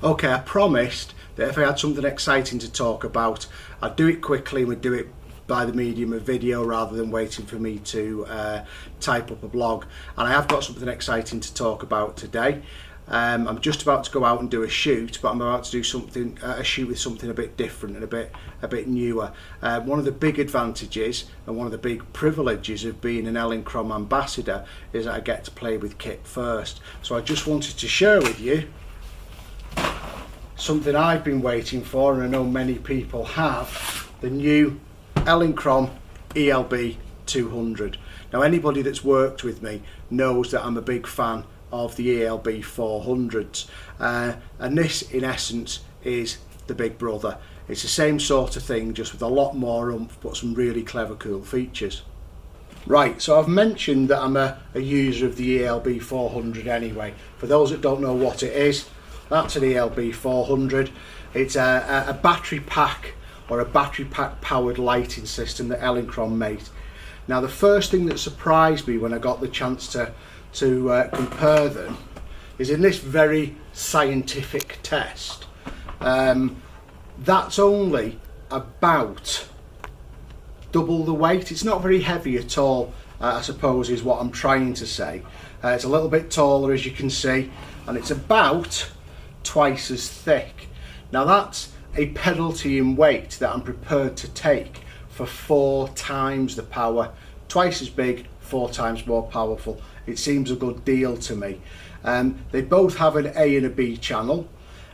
Okay, I promised that if I had something exciting to talk about, I'd do it quickly and we'd do it by the medium of video rather than waiting for me to type up a blog. And I have got something exciting to talk about today. I'm just about to go out and do a shoot, but I'm about to do something, a shoot with something a bit different and a bit newer. One of the big advantages and one of the big privileges of being an Elinchrom ambassador is that I get to play with kit first. So I just wanted to share with you something I've been waiting for, and I know many people have, the new Elinchrom ELB1200. Now anybody that's worked with me knows that I'm a big fan of the ELB400s, and this in essence is the big brother. It's the same sort of thing, just with a lot more oomph, but some really clever cool features. Right, so I've mentioned that I'm a user of the ELB400 anyway. For those that don't know what it is, that's an ELB400. It's a battery pack, or a battery pack powered lighting system that Elinchrom made. Now the first thing that surprised me when I got the chance to compare them is in this very scientific test, that's only about double the weight. It's not very heavy at all, I suppose is what I'm trying to say. It's a little bit taller, as you can see, and it's about twice as thick. Now that's a penalty in weight that I'm prepared to take for 4 times the power. Twice as big, 4 times more powerful. It seems a good deal to me. They both have an A and a B channel,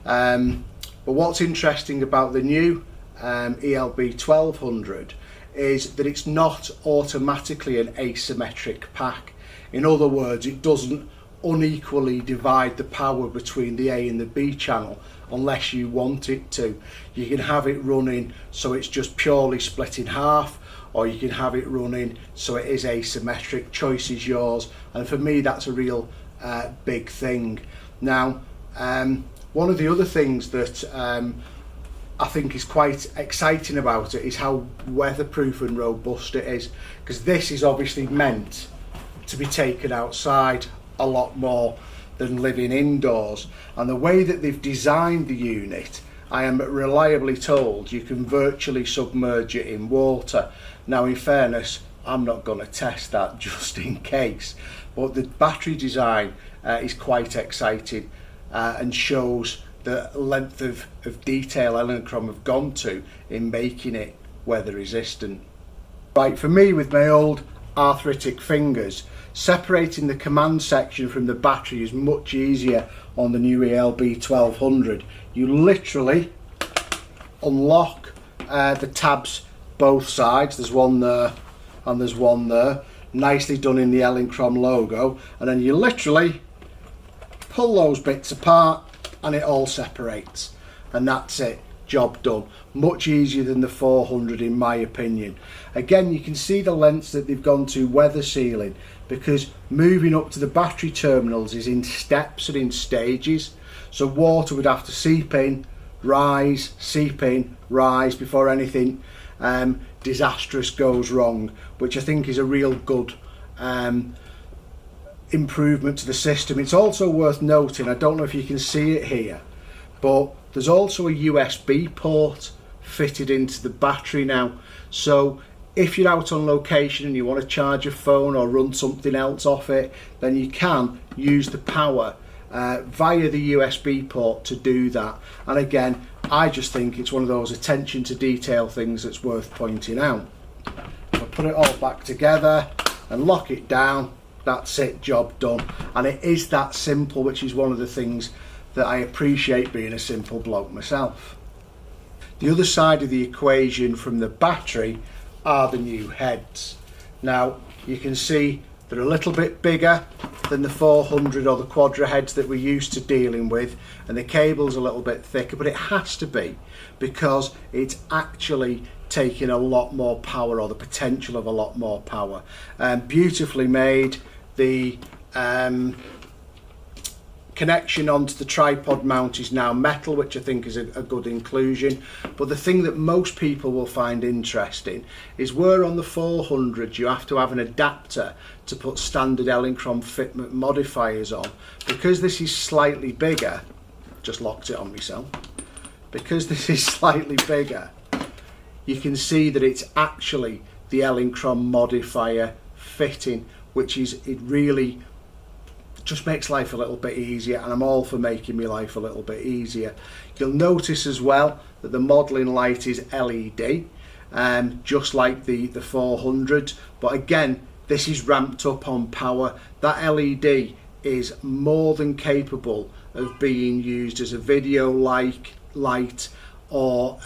but what's interesting about the new ELB1200 is that it's not automatically an asymmetric pack. In other words, it doesn't unequally divide the power between the A and the B channel unless you want it to. You can have it running so it's just purely split in half, or you can have it running so it is asymmetric. Choice is yours, and for me that's a real big thing. Now one of the other things that I think is quite exciting about it is how weatherproof and robust it is, because this is obviously meant to be taken outside a lot more than living indoors, and the way that they've designed the unit, I am reliably told you can virtually submerge it in water. Now in fairness, I'm not going to test that just in case, but the battery design is quite exciting and shows the length of detail Elinchrom have gone to in making it weather resistant. Right, for me with my old arthritic fingers, separating the command section from the battery is much easier on the new ELB1200. You literally unlock the tabs both sides. There's one there and there's one there, nicely done in the Elinchrom logo, and then you literally pull those bits apart and it all separates, and that's it, job done. Much easier than the 400 in my opinion. Again, you can see the lengths that they've gone to weather sealing, because moving up to the battery terminals is in steps and in stages, so water would have to seep in, rise, seep in, rise before anything disastrous goes wrong, which I think is a real good improvement to the system. It's also worth noting, I don't know if you can see it here, but there's also a USB port fitted into the battery now, so if you're out on location and you want to charge your phone or run something else off it, then you can use the power via the USB port to do that. And again, I just think it's one of those attention to detail things that's worth pointing out. I'll put it all back together and lock it down. That's it, job done. And it is that simple, which is one of the things that I appreciate being a simple bloke myself. The other side of the equation from the battery are the new heads. Now you can see they're a little bit bigger than the 400 or the Quadra heads that we're used to dealing with, and the cable's a little bit thicker, but it has to be because it's actually taking a lot more power, or the potential of a lot more power. Beautifully made. The connection onto the tripod mount is now metal, which I think is a good inclusion. But the thing that most people will find interesting is where on the 400 you have to have an adapter to put standard Elinchrom fitment modifiers on. Because this is slightly bigger, just locked it on myself. Because this is slightly bigger, you can see that it's actually the Elinchrom modifier fitting, which is, it really just makes life a little bit easier, and I'm all for making my life a little bit easier. You'll notice as well that the modelling light is LED, just like the 400, but again, this is ramped up on power. That LED is more than capable of being used as a video light, or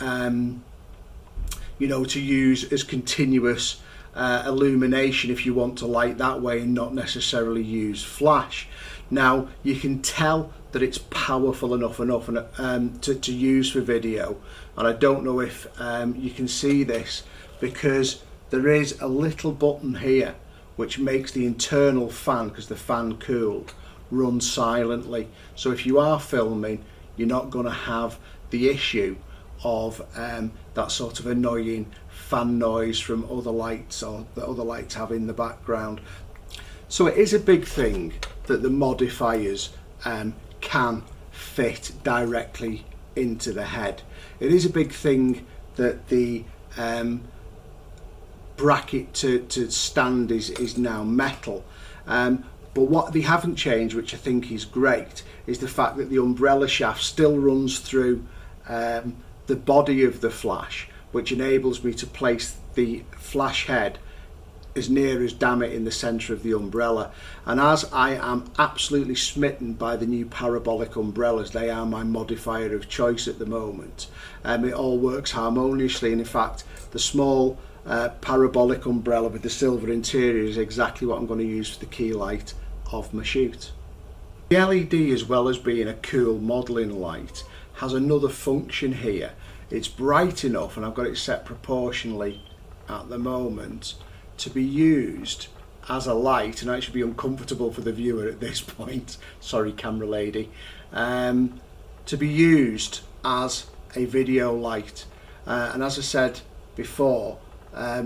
you know, to use as continuous illumination if you want to light that way and not necessarily use flash. Now you can tell that it's powerful enough to use for video, and I don't know if you can see this, because there is a little button here which makes the internal fan, because the fan cooled, run silently. So if you are filming, you're not going to have the issue of that sort of annoying fan noise from other lights, or that other lights have in the background. So it is a big thing that the modifiers can fit directly into the head. It is a big thing that the bracket to stand is now metal, but what they haven't changed, which I think is great, is the fact that the umbrella shaft still runs through the body of the flash, which enables me to place the flash head as near as damn it in the centre of the umbrella. And as I am absolutely smitten by the new parabolic umbrellas, they are my modifier of choice at the moment. It all works harmoniously, and in fact the small parabolic umbrella with the silver interior is exactly what I'm going to use for the key light of my shoot. The LED, as well as being a cool modelling light, has another function here. It's bright enough, and I've got it set proportionally at the moment, to be used as a light, and that should be uncomfortable for the viewer at this point, sorry camera lady, to be used as a video light. And as I said before,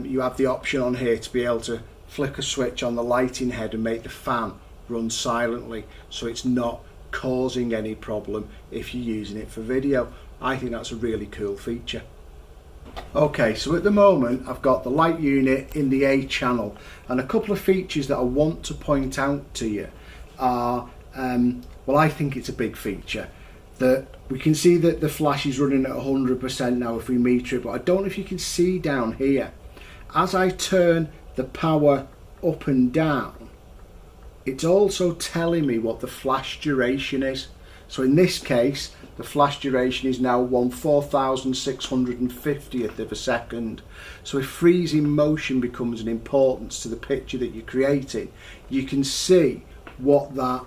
you have the option on here to be able to flick a switch on the lighting head and make the fan run silently, so it's not causing any problem if you're using it for video. I think that's a really cool feature. Okay, so at the moment I've got the light unit in the A channel, and a couple of features that I want to point out to you are, well, I think it's a big feature, that we can see that the flash is running at 100% now if we meter it, but I don't know if you can see down here, as I turn the power up and down, it's also telling me what the flash duration is. So in this case, the flash duration is now 1/4650th of a second. So if freezing motion becomes an importance to the picture that you're creating, you can see what that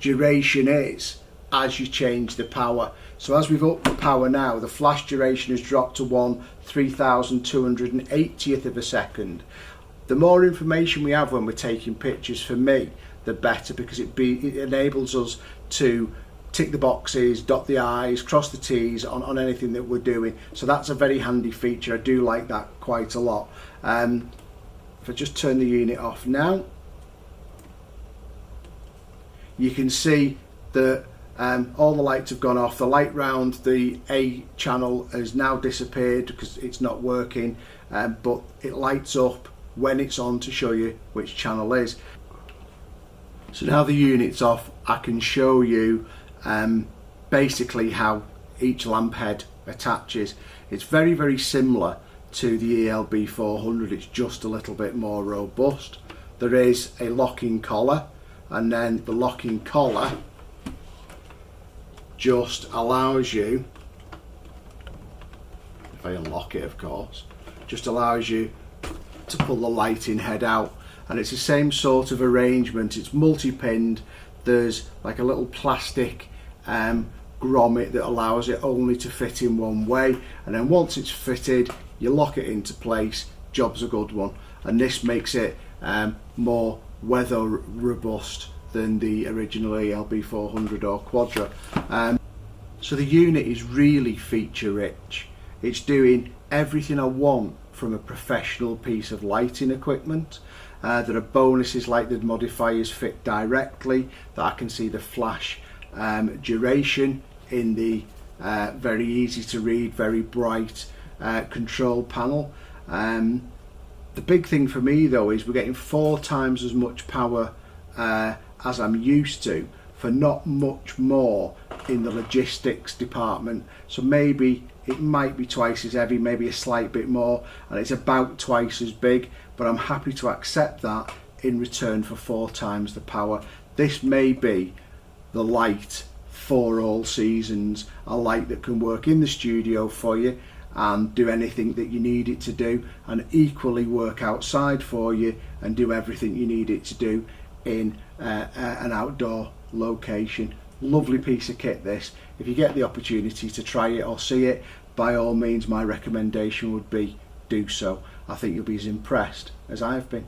duration is as you change the power. So as we've upped the power now, the flash duration has dropped to 1/3280th of a second. The more information we have when we're taking pictures, for me, the better, because it enables us to tick the boxes, dot the I's, cross the T's on anything that we're doing. So that's a very handy feature. I do like that quite a lot. If I just turn the unit off now, you can see that all the lights have gone off. The light round the A channel has now disappeared because it's not working, but it lights up when it's on to show you which channel is. So now the unit's off, I can show you basically how each lamp head attaches. It's very, very similar to the ELB400, it's just a little bit more robust. There is a locking collar, and then the locking collar just allows you, if I unlock it of course, just allows you to pull the lighting head out. And it's the same sort of arrangement, it's multi-pinned. There's like a little plastic grommet that allows it only to fit in one way, and then once it's fitted you lock it into place, job's a good one. And this makes it more weather robust than the original ELB400 or Quadra. So the unit is really feature rich. It's doing everything I want from a professional piece of lighting equipment. There are bonuses like the modifiers fit directly, that I can see the flash duration in the very easy to read, very bright control panel. The big thing for me though is we're getting 4 times as much power as I'm used to for not much more in the logistics department. So maybe it might be twice as heavy, maybe a slight bit more, and it's about twice as big, but I'm happy to accept that in return for 4 times the power. This may be the light for all seasons, a light that can work in the studio for you and do anything that you need it to do, and equally work outside for you and do everything you need it to do in an outdoor location. Lovely piece of kit this. If you get the opportunity to try it or see it, by all means my recommendation would be do so. I think you'll be as impressed as I've been.